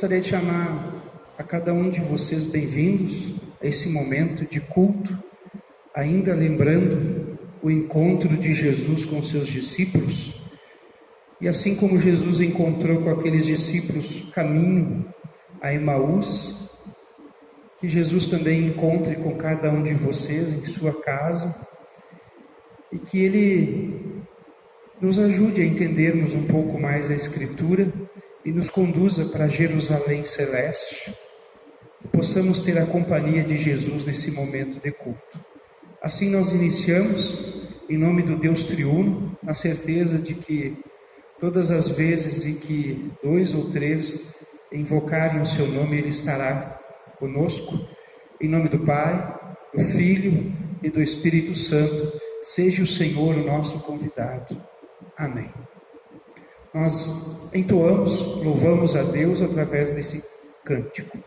Gostaria de chamar a cada um de vocês bem-vindos a esse momento de culto, ainda lembrando o encontro de Jesus com seus discípulos. E assim como Jesus encontrou com aqueles discípulos caminho a Emaús, que Jesus também encontre com cada um de vocês em sua casa e que Ele nos ajude a entendermos um pouco mais a Escritura e nos conduza para Jerusalém Celeste, que possamos ter a companhia de Jesus nesse momento de culto. Assim nós iniciamos, em nome do Deus Triuno, na certeza de que todas as vezes em que 2 ou 3 invocarem o seu nome, Ele estará conosco. Em nome do Pai, do Filho e do Espírito Santo, seja o Senhor o nosso convidado. Amém. Nós entoamos, louvamos a Deus através desse cântico.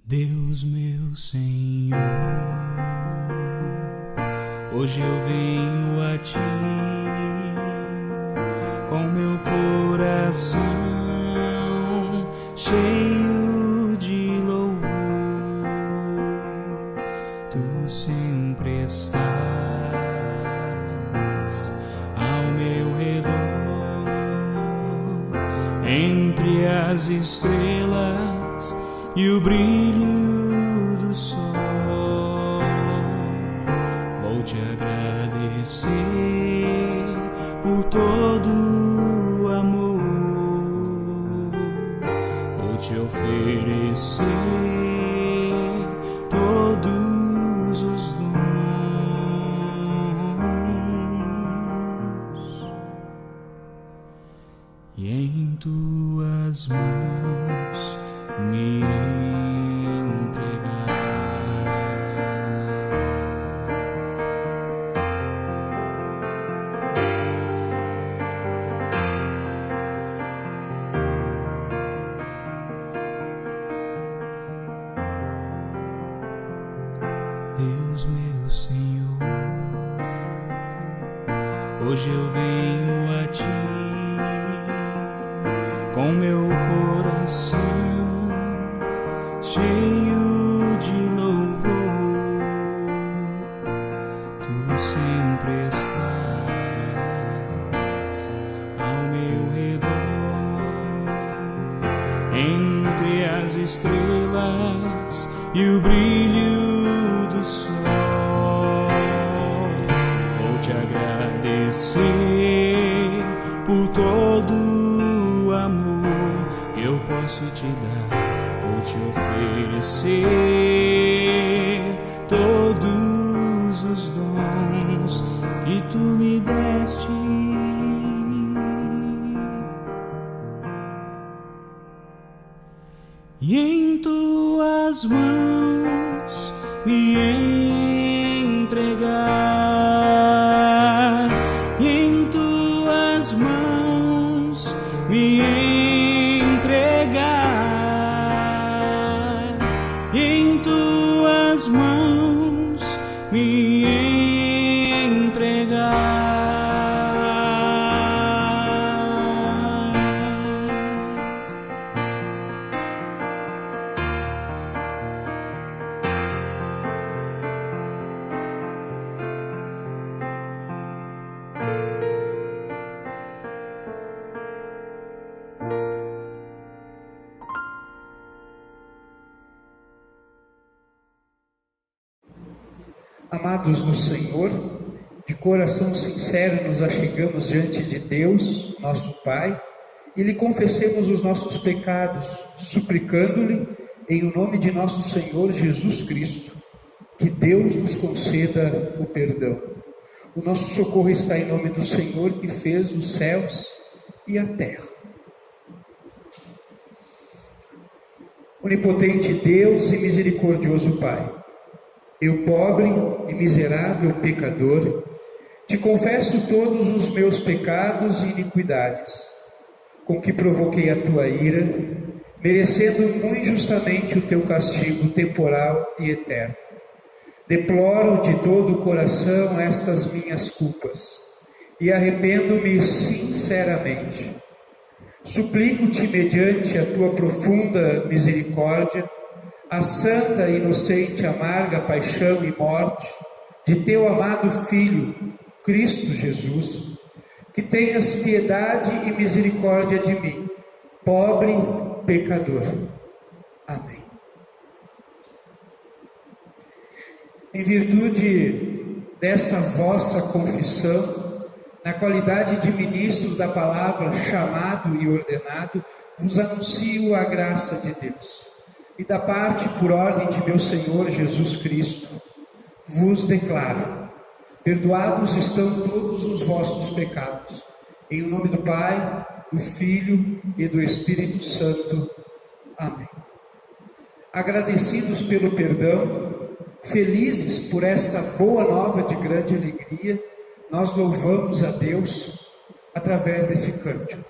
Deus meu Senhor, hoje eu venho a Ti com meu coração cheio de louvor. Tu sempre estás ao meu redor, entre as estrelas e o brilho do sol. Vou te agradecer por todo o amor, vou te oferecer todos os dons, e em tuas mãos me entregar. Deus meu Senhor, hoje eu venho a Ti com meu coração cheio de louvor. Tu sempre estás ao meu redor, entre as estrelas e o brilho do sol. Vou te agradecer por todo o amor que eu posso te dar. Vou te oferecer todos os dons que Tu me deste, e em Tuas mãos me entregar, e em Tuas mãos me entregar, em Tuas mãos me entregar. Amados no Senhor, de coração sincero nos achegamos diante de Deus, nosso Pai, e lhe confessemos os nossos pecados, suplicando-lhe, em o nome de nosso Senhor Jesus Cristo, que Deus nos conceda o perdão. O nosso socorro está em nome do Senhor, que fez os céus e a terra. Onipotente Deus e misericordioso Pai, eu, pobre e miserável pecador, te confesso todos os meus pecados e iniquidades, com que provoquei a tua ira, merecendo muito injustamente o teu castigo temporal e eterno. Deploro de todo o coração estas minhas culpas e arrependo-me sinceramente. Suplico-te, mediante a tua profunda misericórdia, a santa, inocente, amarga paixão e morte de teu amado Filho, Cristo Jesus, que tenhas piedade e misericórdia de mim, pobre pecador. Amém. Em virtude desta vossa confissão, na qualidade de ministro da palavra, chamado e ordenado, vos anuncio a graça de Deus. E da parte, por ordem de meu Senhor Jesus Cristo, vos declaro: perdoados estão todos os vossos pecados. Em nome do Pai, do Filho e do Espírito Santo. Amém. Agradecidos pelo perdão, felizes por esta boa nova de grande alegria, nós louvamos a Deus através desse cântico.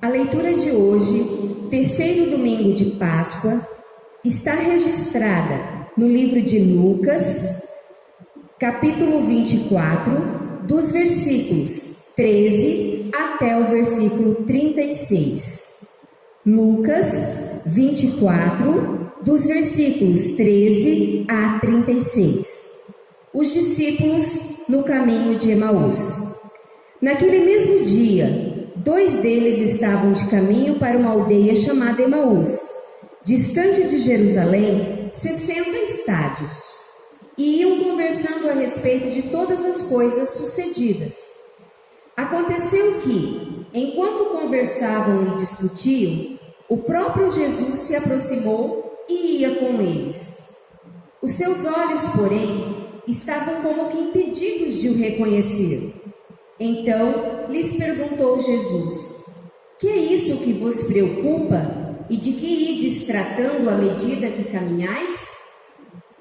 A leitura de hoje, terceiro domingo de Páscoa, está registrada no livro de Lucas, capítulo 24, dos versículos 13 até o versículo 36. Lucas 24, dos versículos 13 a 36. Os discípulos no caminho de Emaús. Naquele mesmo dia, 2 deles estavam de caminho para uma aldeia chamada Emaús, distante de Jerusalém, 60 estádios, e iam conversando a respeito de todas as coisas sucedidas. Aconteceu que, enquanto conversavam e discutiam, o próprio Jesus se aproximou e ia com eles. Os seus olhos, porém, estavam como que impedidos de o reconhecer. Então lhes perguntou Jesus: que é isso que vos preocupa e de que ides tratando à medida que caminhais?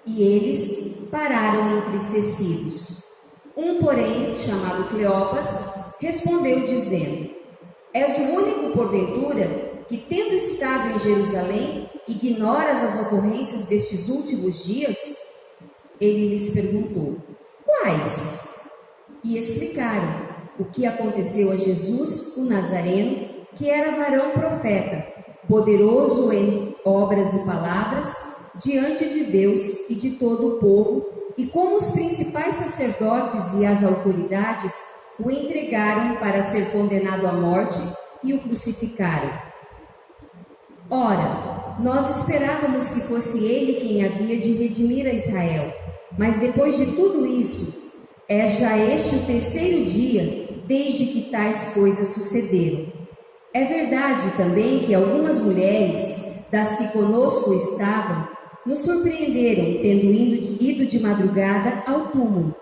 E eles pararam entristecidos. Um, porém, chamado Cleopas, respondeu dizendo: és o único, porventura, que, tendo estado em Jerusalém, ignoras as ocorrências destes últimos dias? Ele lhes perguntou: quais? E explicaram o que aconteceu a Jesus, o Nazareno, que era varão profeta, poderoso em obras e palavras, diante de Deus e de todo o povo, e como os principais sacerdotes e as autoridades o entregaram para ser condenado à morte e o crucificaram. Ora, nós esperávamos que fosse ele quem havia de redimir a Israel, mas depois de tudo isso, é já este o terceiro dia desde que tais coisas sucederam. É verdade também que algumas mulheres, das que conosco estavam, nos surpreenderam tendo ido de madrugada ao túmulo,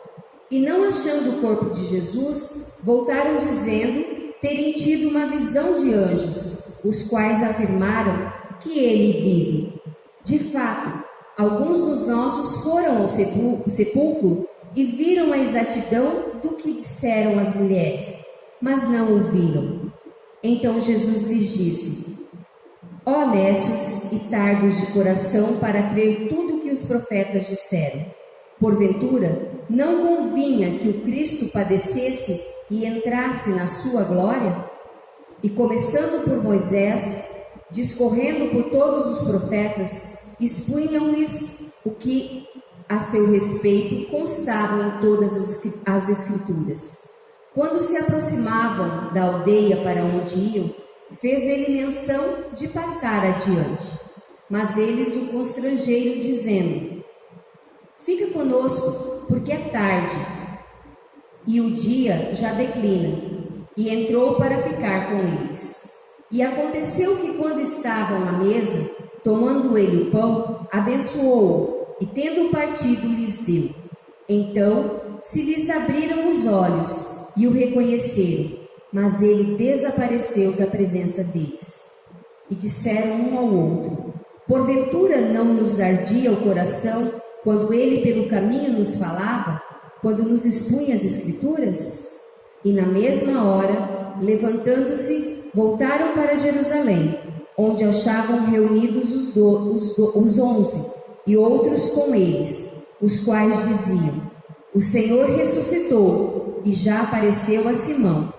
e não achando o corpo de Jesus, voltaram dizendo terem tido uma visão de anjos, os quais afirmaram que ele vive. De fato, alguns dos nossos foram ao sepulcro e viram a exatidão do que disseram as mulheres, mas não o viram. Então Jesus lhes disse: ó nécios e tardos de coração para crer tudo o que os profetas disseram. Porventura, não convinha que o Cristo padecesse e entrasse na sua glória? E começando por Moisés, discorrendo por todos os profetas, expunham-lhes o que a seu respeito constava em todas as Escrituras. Quando se aproximavam da aldeia para onde iam, fez ele menção de passar adiante. Mas eles o constrangeram, dizendo: fica conosco, porque é tarde, e o dia já declina. E entrou para ficar com eles. E aconteceu que, quando estavam à mesa, tomando ele o pão, abençoou-o, e tendo partido, lhes deu. Então se lhes abriram os olhos, e o reconheceram, mas ele desapareceu da presença deles. E disseram um ao outro: porventura não nos ardia o coração, quando ele pelo caminho nos falava, quando nos expunha as Escrituras? E na mesma hora, levantando-se, voltaram para Jerusalém, onde achavam reunidos os 11, e outros com eles, os quais diziam: o Senhor ressuscitou, e já apareceu a Simão.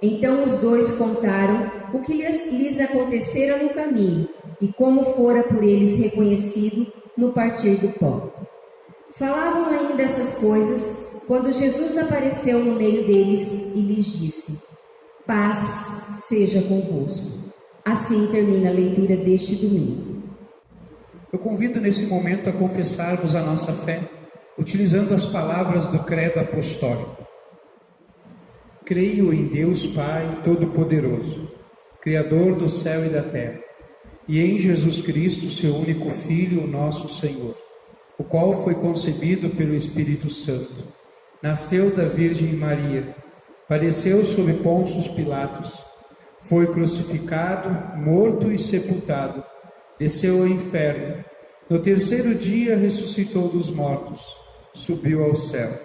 Então os dois contaram o que lhes acontecera no caminho, e como fora por eles reconhecido no partir do pão. Falavam ainda essas coisas, quando Jesus apareceu no meio deles e lhes disse: paz seja convosco. Assim termina a leitura deste domingo. Eu convido nesse momento a confessarmos a nossa fé, utilizando as palavras do Credo Apostólico. Creio em Deus Pai Todo-Poderoso, Criador do céu e da terra, e em Jesus Cristo, seu único Filho, nosso Senhor, o qual foi concebido pelo Espírito Santo, nasceu da Virgem Maria, padeceu sob Pôncio Pilatos, foi crucificado, morto e sepultado, desceu ao inferno, no terceiro dia ressuscitou dos mortos, subiu ao céu,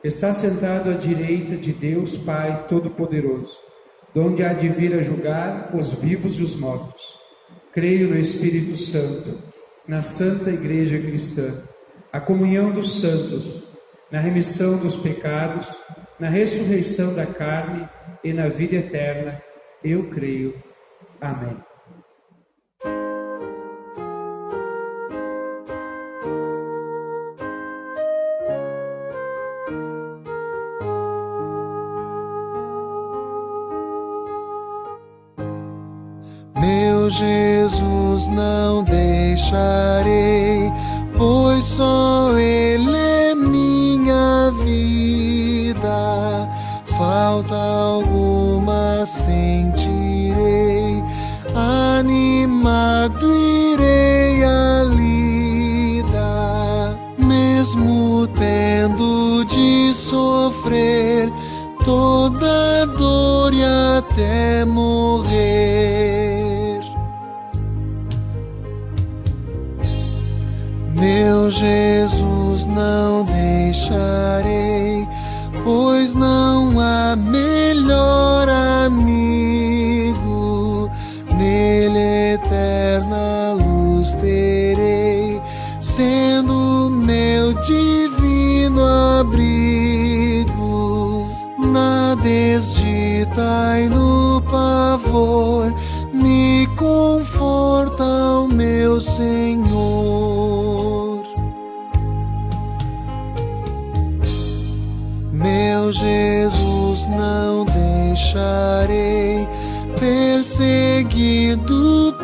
está sentado à direita de Deus Pai Todo-Poderoso, donde há de vir a julgar os vivos e os mortos. Creio no Espírito Santo, na Santa Igreja Cristã, a comunhão dos santos, na remissão dos pecados, na ressurreição da carne e na vida eterna. Eu creio. Amém. Meu Jesus, não deixarei, pois só Ele é minha vida. Falta alguma sentirei, anima mesmo tendo de sofrer toda dor e até morrer. Meu Jesus, não deixarei, pois não há melhor amigo. Nele eterna luz terei, sendo meu divino abrigo. Na desdita e no pavor me conforta o meu Senhor. Meu Jesus, não deixarei, perseguido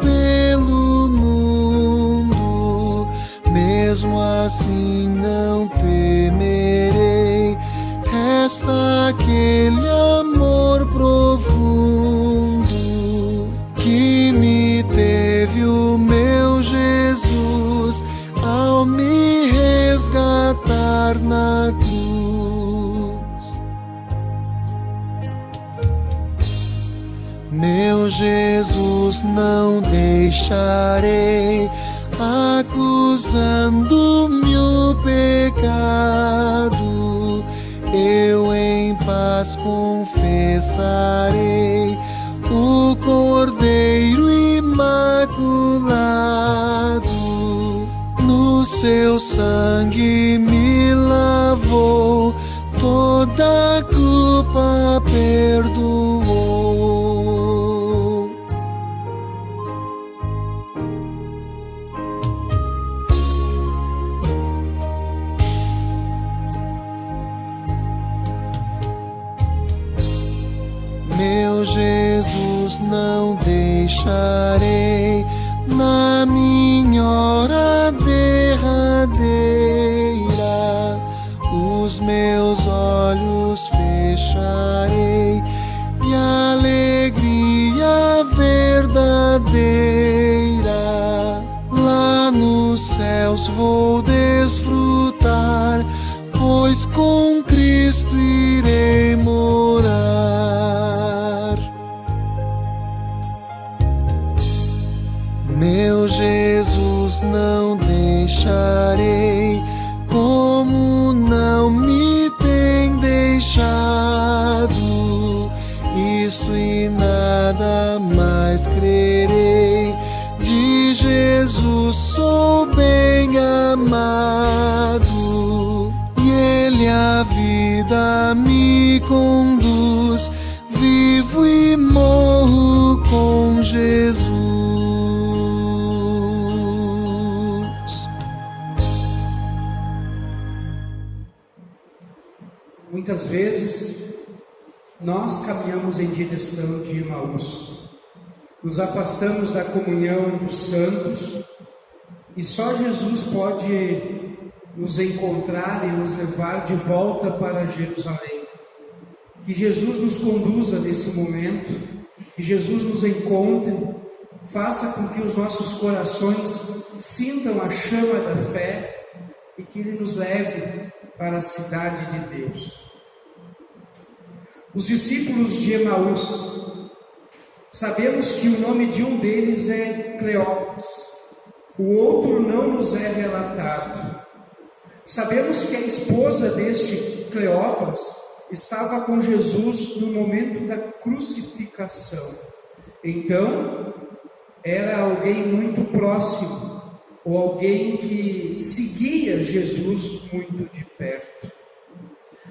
pelo mundo, mesmo assim não temerei. Resta aquele amor profundo que me teve o meu Jesus ao me resgatar na cruz. Meu Jesus, não deixarei, acusando-me o pecado. Eu em paz confessarei o Cordeiro imaculado. No seu sangue me lavou, toda a culpa perdoou. Meu Jesus, não deixarei, na minha hora derradeira, os meus olhos fecharei e a alegria verdadeira lá nos céus vou desfrutar, pois com Cristo irei morar. Meu Jesus, não deixarei, como não me tem deixado. Isto e nada mais crerei, de Jesus sou bem amado, e Ele a vida me conduz, vivo e morro com Jesus. Muitas vezes nós caminhamos em direção de Emaús, nos afastamos da comunhão dos santos e só Jesus pode nos encontrar e nos levar de volta para Jerusalém. Que Jesus nos conduza nesse momento, que Jesus nos encontre, faça com que os nossos corações sintam a chama da fé e que Ele nos leve para a cidade de Deus. Os discípulos de Emaús, sabemos que o nome de um deles é Cleopas, o outro não nos é relatado. Sabemos que a esposa deste Cleopas estava com Jesus no momento da crucificação. Então, era alguém muito próximo, ou alguém que seguia Jesus muito de perto.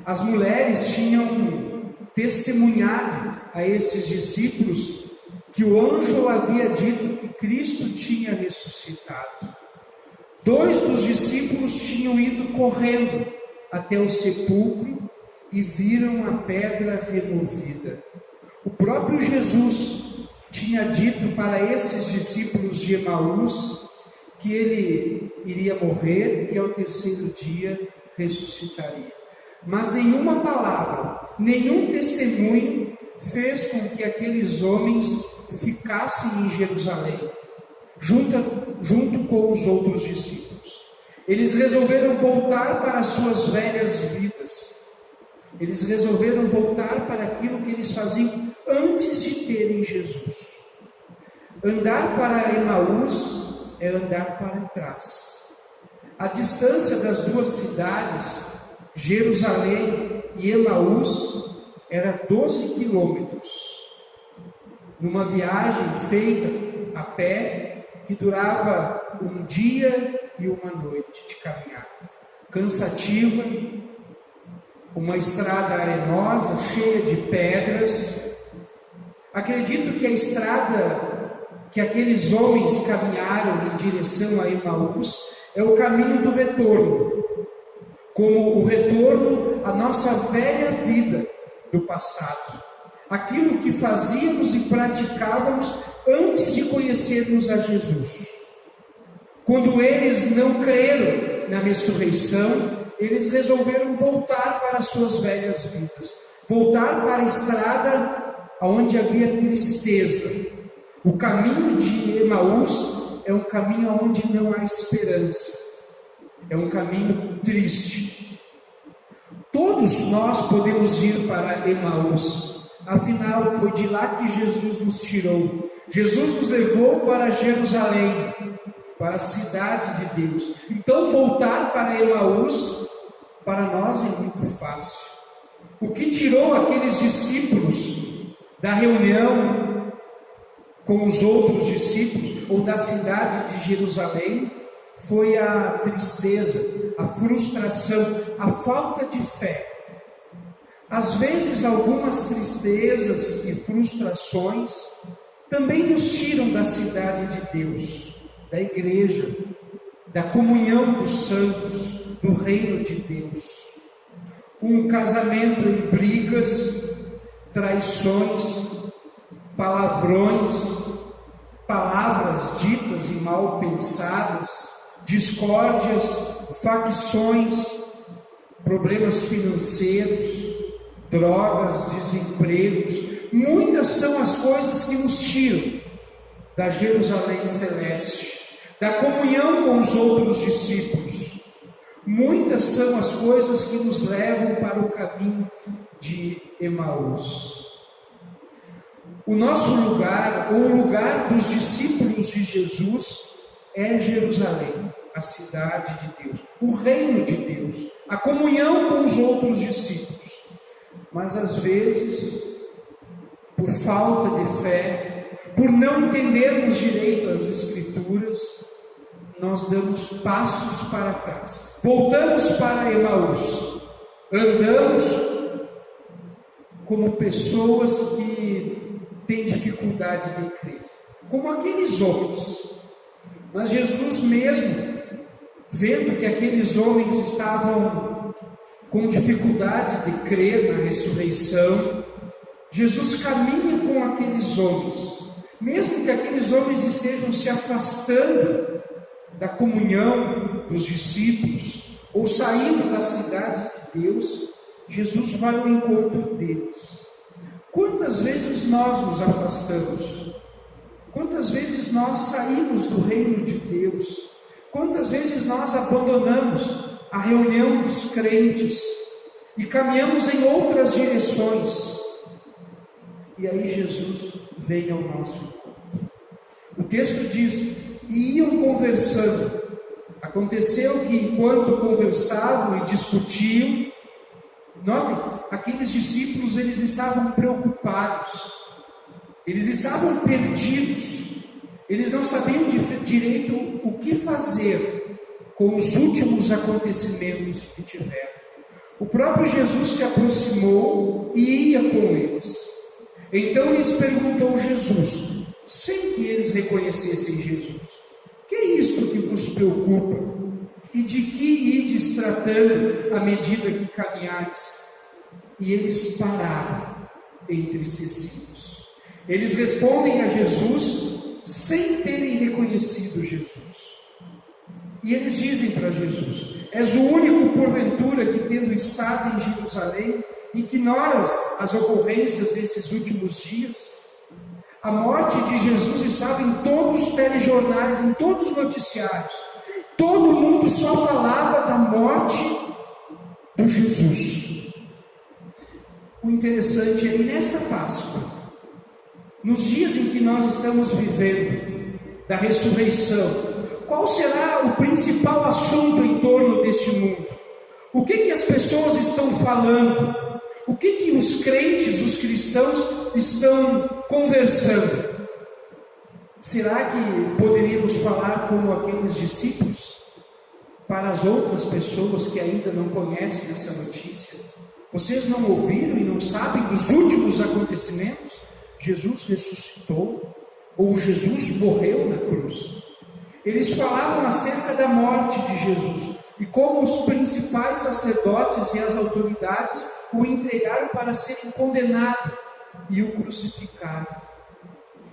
As mulheres tinham testemunhado a esses discípulos que o anjo havia dito que Cristo tinha ressuscitado. 2 dos discípulos tinham ido correndo até o sepulcro e viram a pedra removida. O próprio Jesus tinha dito para esses discípulos de Emaús que ele iria morrer e ao 3º dia ressuscitaria. Mas nenhuma palavra, nenhum testemunho fez com que aqueles homens ficassem em Jerusalém, junto com os outros discípulos. Eles resolveram voltar para as suas velhas vidas. Eles resolveram voltar para aquilo que eles faziam antes de terem Jesus. Andar para Emaús é andar para trás. A distância das duas cidades, Jerusalém e Emaús, era 12 quilômetros. Numa viagem feita a pé, que durava um dia e uma noite de caminhada. Cansativa, uma estrada arenosa, cheia de pedras. Acredito que a estrada que aqueles homens caminharam em direção a Emaús é o caminho do retorno, como o retorno à nossa velha vida do passado, aquilo que fazíamos e praticávamos antes de conhecermos a Jesus. Quando eles não creram na ressurreição, eles resolveram voltar para as suas velhas vidas, voltar para a estrada onde havia tristeza. O caminho de Emaús é um caminho onde não há esperança, é um caminho triste. Todos nós podemos ir para Emaús, afinal foi de lá que Jesus nos tirou. Jesus nos levou para Jerusalém, para a cidade de Deus. Então voltar para Emaús, para nós é muito fácil. O que tirou aqueles discípulos da reunião com os outros discípulos, ou da cidade de Jerusalém, foi a tristeza, a frustração, a falta de fé. Às vezes algumas tristezas e frustrações também nos tiram da cidade de Deus, da igreja, da comunhão dos santos, do reino de Deus. Um casamento em brigas, traições, palavrões, palavras ditas e mal pensadas, discórdias, facções, problemas financeiros, drogas, desempregos. Muitas são as coisas que nos tiram da Jerusalém celeste, da comunhão com os outros discípulos. Muitas são as coisas que nos levam para o caminho de Emaús. O nosso lugar, ou o lugar dos discípulos de Jesus, é Jerusalém, a cidade de Deus, o reino de Deus, a comunhão com os outros discípulos. Mas às vezes, por falta de fé, por não entendermos direito as Escrituras, nós damos passos para trás, voltamos para Emaús, andamos como pessoas que têm dificuldade de crer, como aqueles homens. Mas Jesus mesmo, vendo que aqueles homens estavam com dificuldade de crer na ressurreição, Jesus caminha com aqueles homens, mesmo que aqueles homens estejam se afastando da comunhão dos discípulos, ou saindo da cidade de Deus, Jesus vai ao encontro deles. Quantas vezes nós nos afastamos? Quantas vezes nós saímos do reino de Deus? Quantas vezes nós abandonamos a reunião dos crentes e caminhamos em outras direções? E aí Jesus vem ao nosso encontro. O texto diz: e iam conversando. Aconteceu que enquanto conversavam e discutiam, notem, aqueles discípulos, eles estavam preocupados, eles estavam perdidos, eles não sabiam direito o que fazer com os últimos acontecimentos que tiveram. O próprio Jesus se aproximou e ia com eles. Então lhes perguntou Jesus, sem que eles reconhecessem Jesus: que é isto que vos preocupa? E de que ides tratando à medida que caminhais? E eles pararam, entristecidos. Eles respondem a Jesus sem terem reconhecido Jesus. E eles dizem para Jesus: és o único porventura que, tendo estado em Jerusalém, ignoras as ocorrências desses últimos dias? A morte de Jesus estava em todos os telejornais, em todos os noticiários. Todo mundo só falava da morte do Jesus. O interessante é que nesta Páscoa, nos dias em que nós estamos vivendo, da ressurreição, qual será o principal assunto em torno deste mundo? O que as pessoas estão falando? O que os crentes, os cristãos, estão conversando? Será que poderíamos falar como aqueles discípulos para as outras pessoas que ainda não conhecem essa notícia? Vocês não ouviram e não sabem dos últimos acontecimentos? Jesus ressuscitou, ou Jesus morreu na cruz. Eles falavam acerca da morte de Jesus e como os principais sacerdotes e as autoridades o entregaram para ser condenado e o crucificaram.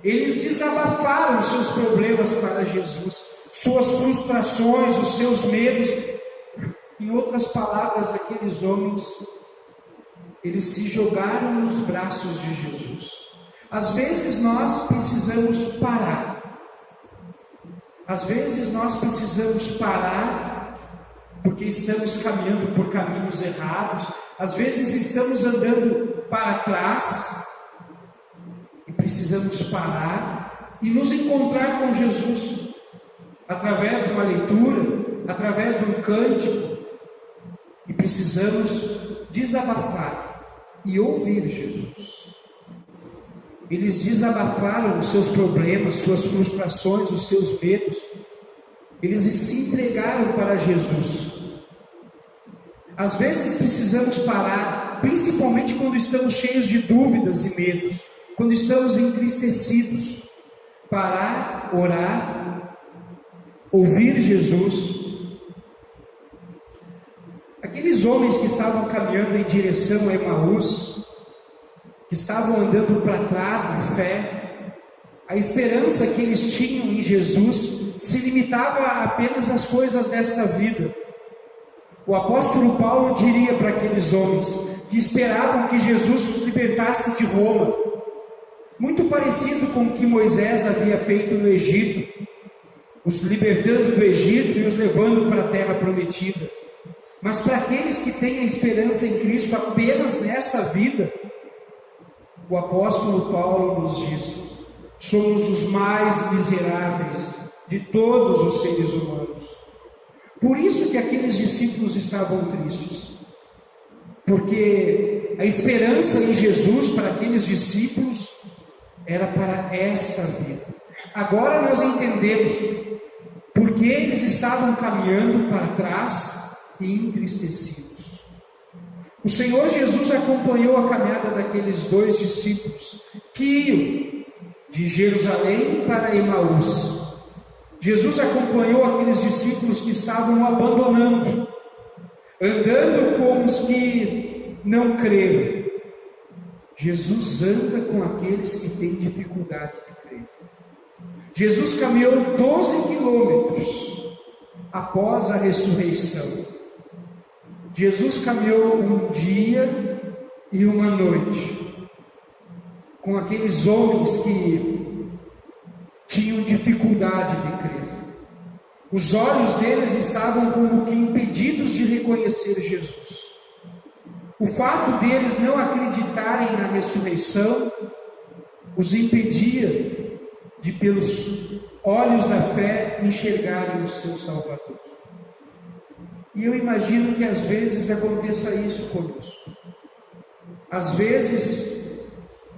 Eles desabafaram os seus problemas para Jesus, suas frustrações, os seus medos. Em outras palavras, aqueles homens, eles se jogaram nos braços de Jesus. Às vezes nós precisamos parar. Às vezes nós precisamos parar porque estamos caminhando por caminhos errados. Às vezes estamos andando para trás e precisamos parar e nos encontrar com Jesus através de uma leitura, através de um cântico, e precisamos desabafar e ouvir Jesus. Eles desabafaram os seus problemas, suas frustrações, os seus medos. Eles se entregaram para Jesus. Às vezes precisamos parar, principalmente quando estamos cheios de dúvidas e medos, quando estamos entristecidos. Parar, orar, ouvir Jesus. Aqueles homens que estavam caminhando em direção a Emaús, que estavam andando para trás na fé, a esperança que eles tinham em Jesus se limitava apenas às coisas desta vida. O apóstolo Paulo diria para aqueles homens que esperavam que Jesus os libertasse de Roma, muito parecido com o que Moisés havia feito no Egito, os libertando do Egito e os levando para a terra prometida. Mas para aqueles que têm a esperança em Cristo apenas nesta vida, o apóstolo Paulo nos diz: somos os mais miseráveis de todos os seres humanos. Por isso que aqueles discípulos estavam tristes, porque a esperança em Jesus para aqueles discípulos era para esta vida. Agora nós entendemos porque eles estavam caminhando para trás e entristecidos. O Senhor Jesus acompanhou a caminhada daqueles dois discípulos que iam de Jerusalém para Emaús. Jesus acompanhou aqueles discípulos que estavam abandonando, andando com os que não creram. Jesus anda com aqueles que têm dificuldade de crer. Jesus caminhou 12 quilômetros após a ressurreição. Jesus caminhou um dia e uma noite com aqueles homens que tinham dificuldade de crer. Os olhos deles estavam como que impedidos de reconhecer Jesus. O fato deles não acreditarem na ressurreição os impedia de, pelos olhos da fé, enxergarem o seu Salvador. E eu imagino que às vezes aconteça isso conosco. Às vezes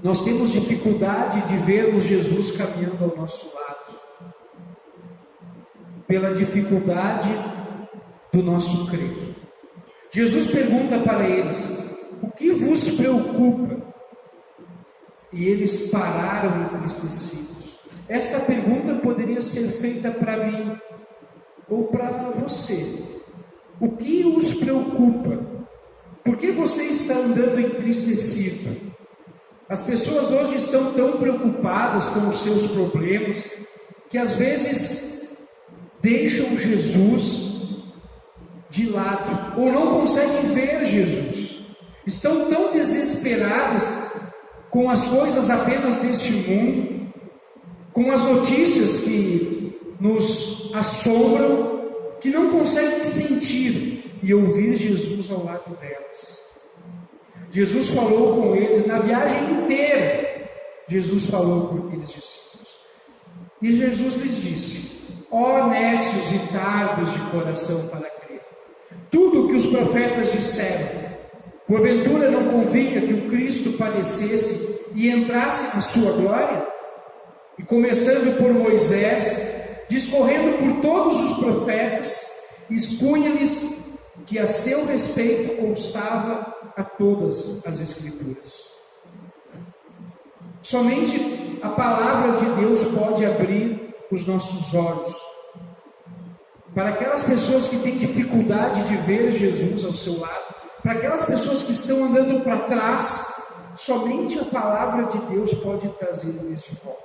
nós temos dificuldade de vermos Jesus caminhando ao nosso lado, pela dificuldade do nosso crer. Jesus pergunta para eles: o que vos preocupa? E eles pararam entristecidos. Esta pergunta poderia ser feita para mim ou para você. O que os preocupa? Por que você está andando entristecido? As pessoas hoje estão tão preocupadas com os seus problemas que às vezes deixam Jesus de lado ou não conseguem ver Jesus. Estão tão desesperadas com as coisas apenas deste mundo, com as notícias que nos assombram, que não conseguem sentir e ouvir Jesus ao lado delas. Jesus falou com eles na viagem inteira. Jesus falou com aqueles discípulos. E Jesus lhes disse: ó nécios e tardos de coração para crer, tudo o que os profetas disseram, porventura não convinha que o Cristo padecesse e entrasse na sua glória? E começando por Moisés, discorrendo por todos os profetas, expunha-lhes que a seu respeito constava a todas as Escrituras. Somente a palavra de Deus pode abrir os nossos olhos. Para aquelas pessoas que têm dificuldade de ver Jesus ao seu lado, para aquelas pessoas que estão andando para trás, somente a palavra de Deus pode trazê-los de volta.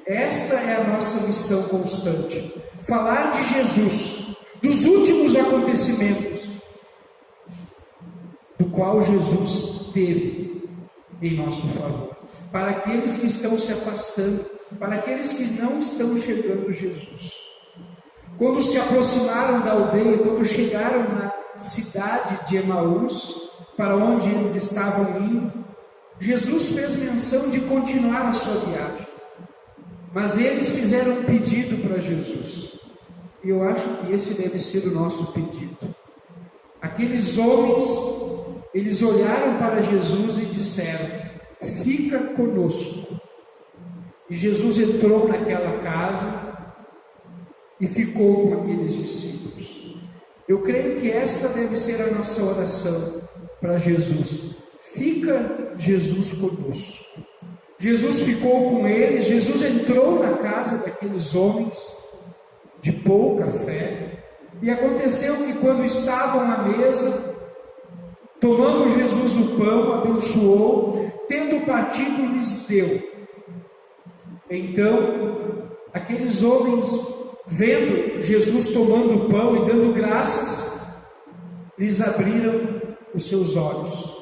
Esta é a nossa missão constante: falar de Jesus, dos últimos acontecimentos, do qual Jesus teve em nosso favor, para aqueles que estão se afastando, para aqueles que não estão chegando a Jesus. Quando se aproximaram da aldeia, quando chegaram na cidade de Emaús, para onde eles estavam indo, Jesus fez menção de continuar a sua viagem. Mas eles fizeram um pedido para Jesus. E eu acho que esse deve ser o nosso pedido. Aqueles homens, eles olharam para Jesus e disseram: fica conosco. E Jesus entrou naquela casa e ficou com aqueles discípulos. Eu creio que esta deve ser a nossa oração para Jesus: fica Jesus conosco. Jesus ficou com eles, Jesus entrou na casa daqueles homens de pouca fé, e aconteceu que quando estavam à mesa, tomando Jesus o pão, abençoou, tendo partido, lhes deu. Então, aqueles homens, vendo Jesus tomando o pão e dando graças, lhes abriram os seus olhos,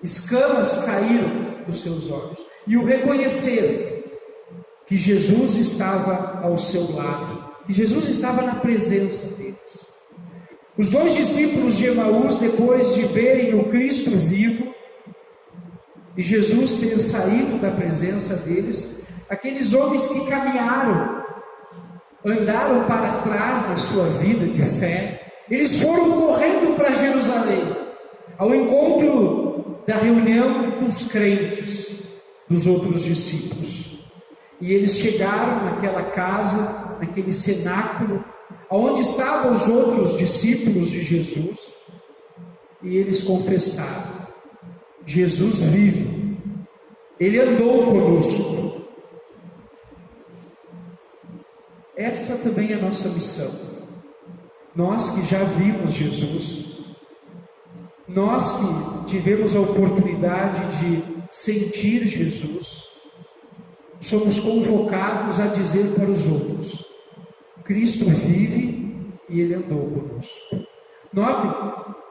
escamas caíram dos seus olhos, e o reconheceram, que Jesus estava ao seu lado, que Jesus estava na presença deles. Os dois discípulos de Emaús, depois de verem o Cristo vivo, e Jesus ter saído da presença deles, aqueles homens que caminharam, andaram para trás na sua vida de fé, eles foram correndo para Jerusalém, ao encontro da reunião dos crentes, dos outros discípulos. E eles chegaram naquela casa, naquele cenáculo, onde estavam os outros discípulos de Jesus, e eles confessaram: Jesus vive, Ele andou conosco. Esta também é a nossa missão. Nós que já vimos Jesus, nós que tivemos a oportunidade de sentir Jesus, somos convocados a dizer para os outros: Cristo vive e Ele andou conosco. Notem,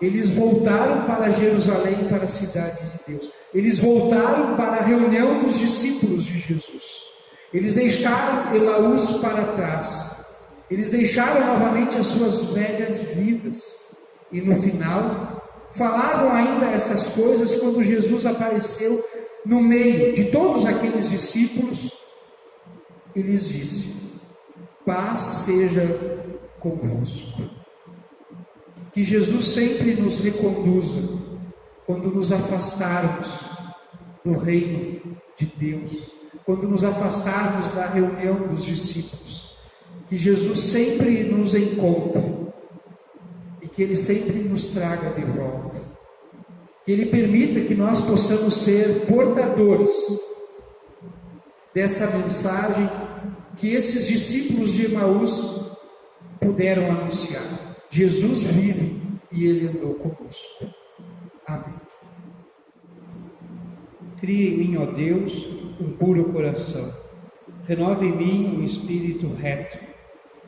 eles voltaram para Jerusalém, para a cidade de Deus. Eles voltaram para a reunião dos discípulos de Jesus. Eles deixaram Emaús para trás. Eles deixaram novamente as suas velhas vidas. E no final, falavam ainda estas coisas quando Jesus apareceu no meio de todos aqueles discípulos e lhes disse: paz seja convosco. Que Jesus sempre nos reconduza quando nos afastarmos do reino de Deus, quando nos afastarmos da reunião dos discípulos. Que Jesus sempre nos encontre e que Ele sempre nos traga de volta. Que Ele permita que nós possamos ser portadores desta mensagem que esses discípulos de Emaús puderam anunciar. Jesus vive e Ele andou conosco. Amém. Cria em mim, ó Deus, um puro coração. Renova em mim um espírito reto.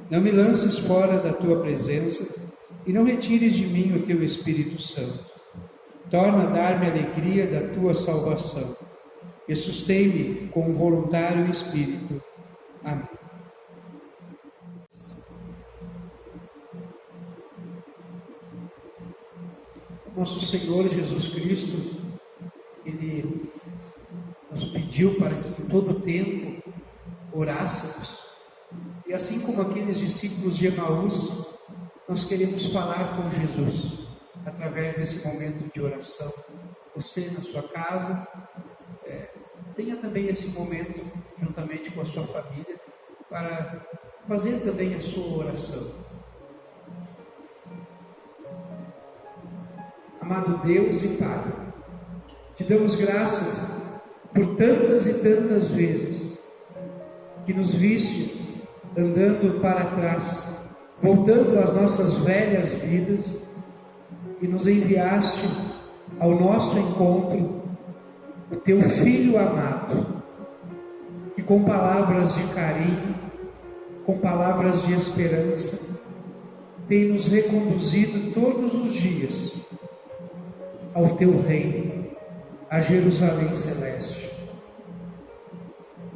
Não me lances fora da Tua presença e não retires de mim o Teu Espírito Santo. Torna a dar-me a alegria da Tua salvação e sustém-me com um voluntário espírito. Amém. Nosso Senhor Jesus Cristo, Ele nos pediu para que em todo tempo orássemos. E assim como aqueles discípulos de Emaús, nós queremos falar com Jesus através desse momento de oração. Você na sua casa, tenha também esse momento juntamente com a sua família para fazer também a sua oração. Amado Deus e Pai, te damos graças por tantas e tantas vezes que nos viste andando para trás, voltando às nossas velhas vidas, e nos enviaste ao nosso encontro o teu Filho amado, que com palavras de carinho, com palavras de esperança, tem nos reconduzido todos os dias ao teu reino, a Jerusalém Celeste.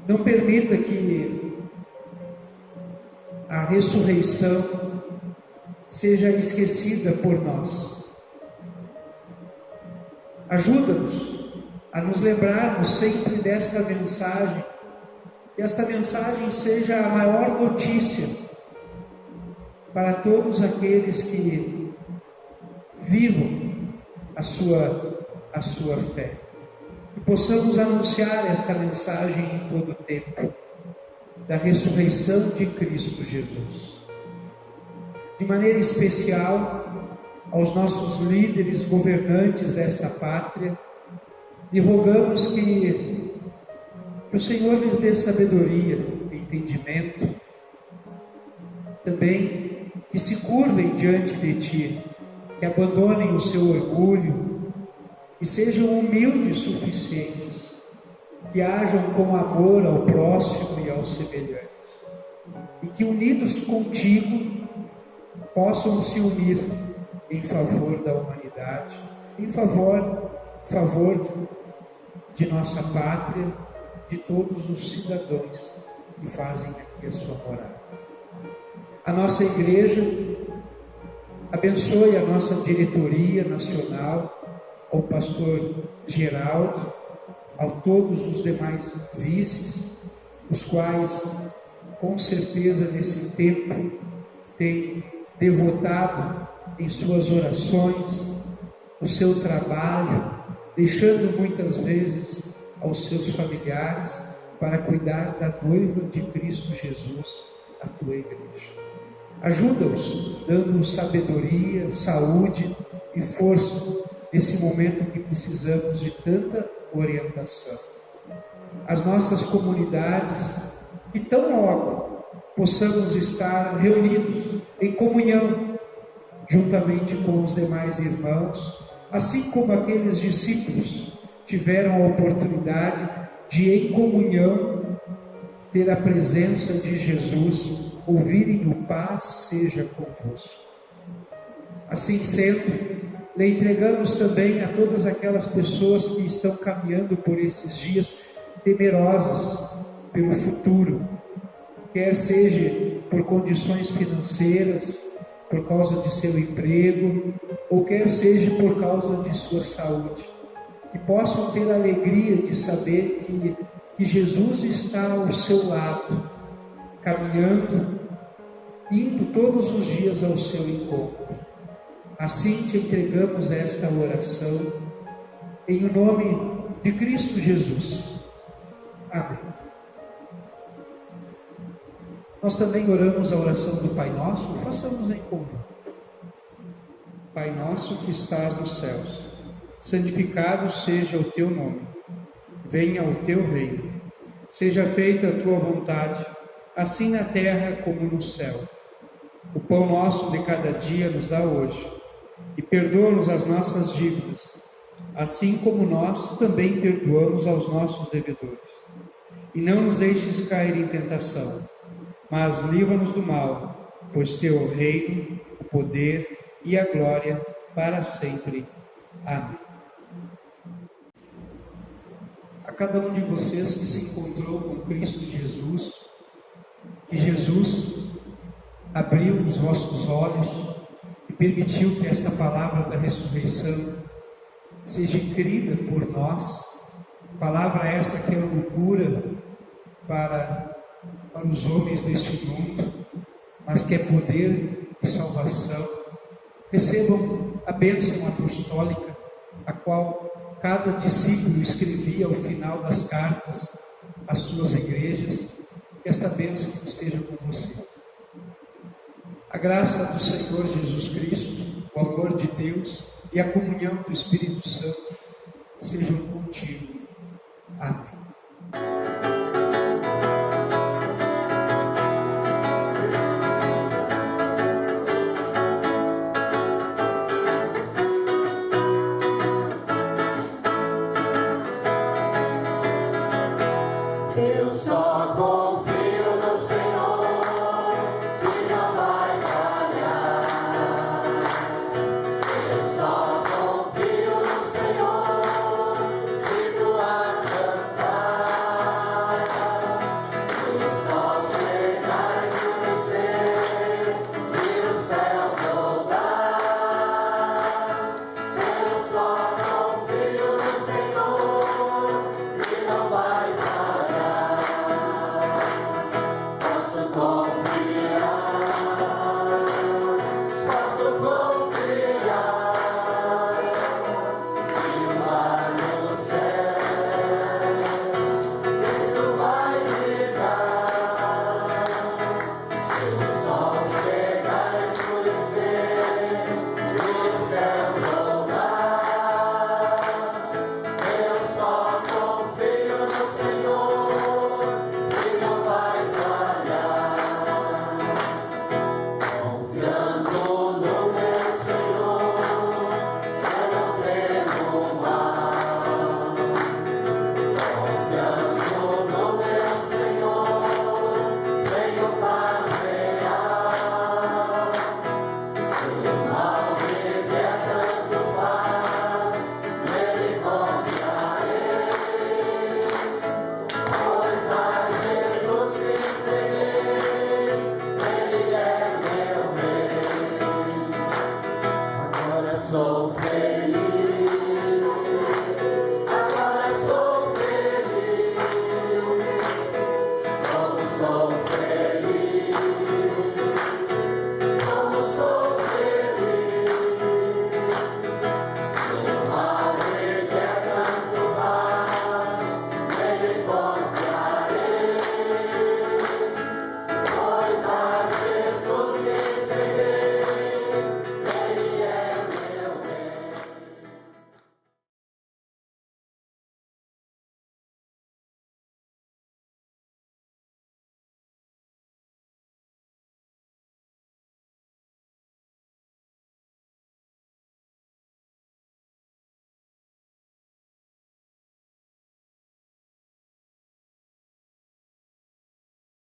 Não permita que a ressurreição seja esquecida por nós. Ajuda-nos a nos lembrarmos sempre desta mensagem, que esta mensagem seja a maior notícia para todos aqueles que vivam a sua fé. Que possamos anunciar esta mensagem em todo o tempo, da ressurreição de Cristo Jesus. De maneira especial, aos nossos líderes governantes dessa pátria, e rogamos que o Senhor lhes dê sabedoria, entendimento, também que se curvem diante de Ti, que abandonem o seu orgulho e sejam humildes o suficientes, que hajam com amor ao próximo e aos semelhantes, e que unidos contigo possam se unir em favor da humanidade, em favor de nossa pátria, de todos os cidadãos que fazem aqui a sua morada. A nossa igreja abençoe a nossa diretoria nacional, ao pastor Geraldo, a todos os demais vices, os quais, com certeza, nesse tempo, têm devotado em suas orações, o seu trabalho, deixando muitas vezes aos seus familiares para cuidar da noiva de Cristo Jesus, a tua igreja. Ajuda-os, dando-nos sabedoria, saúde e força nesse momento que precisamos de tanta orientação. As nossas comunidades, que tão logo possamos estar reunidos em comunhão, juntamente com os demais irmãos, assim como aqueles discípulos tiveram a oportunidade de, em comunhão, ter a presença de Jesus, ouvirem o paz seja convosco. Assim sendo, lhe entregamos também a todas aquelas pessoas que estão caminhando por esses dias temerosas pelo futuro, quer seja por condições financeiras, por causa de seu emprego, ou quer seja por causa de sua saúde, que possam ter a alegria de saber que Jesus está ao seu lado, caminhando, indo todos os dias ao seu encontro. Assim te entregamos esta oração, em nome de Cristo Jesus. Amém. Nós também oramos a oração do Pai Nosso, façamos em conjunto. Pai nosso que estás nos céus, santificado seja o teu nome. Venha o teu reino. Seja feita a tua vontade, assim na terra como no céu. O pão nosso de cada dia nos dá hoje. E perdoa-nos as nossas dívidas, assim como nós também perdoamos aos nossos devedores. E não nos deixes cair em tentação, mas livra-nos do mal, pois teu é o reino, o poder e a glória para sempre. Amém. A cada um de vocês que se encontrou com Cristo Jesus, que Jesus abriu os vossos olhos e permitiu que esta palavra da ressurreição ressurreição seja crida por nós, palavra esta que é loucura para os homens deste mundo, mas que é poder e salvação. Recebam a bênção apostólica, a qual cada discípulo escrevia ao final das cartas às suas igrejas. Que esta bênção esteja com você. A graça do Senhor Jesus Cristo, o amor de Deus e a comunhão do Espírito Santo sejam contigo. Amém. Eu só confio no Senhor, que não vai falhar. Eu só confio no Senhor, sigo a cantar. Se o sol chegar e escurecer, e o céu dobrar. Eu só confio no Senhor, que não vai falhar. Sou